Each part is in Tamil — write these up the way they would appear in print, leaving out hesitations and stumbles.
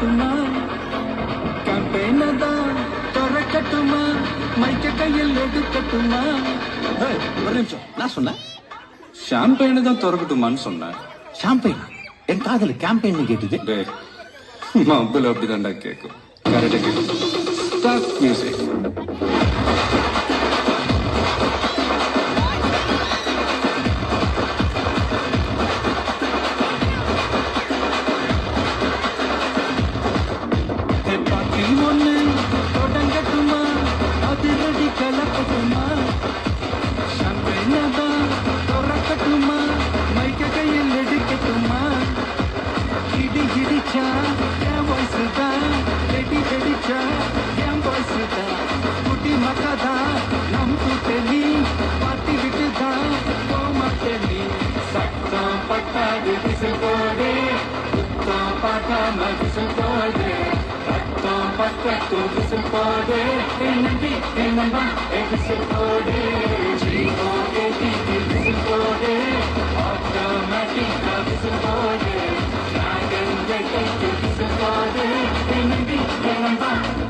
ஒரு நிமிஷம், நான் சொன்னேன் ஷாம்பெயினு தான் திறக்கட்டுமான்னு சொன்னேன். ஷாம்பெயின். என் காதல கேம்பெயின் கேட்டுது. மப்பிள் அப்படிதான்டா கேட்கும். கரெக்டா கேட்கும். Start music.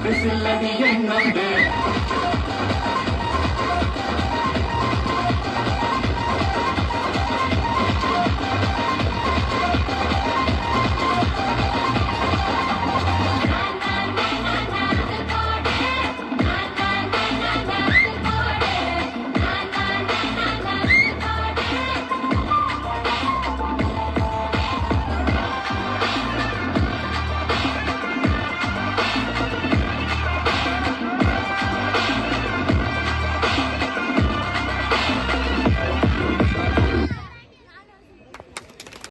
This is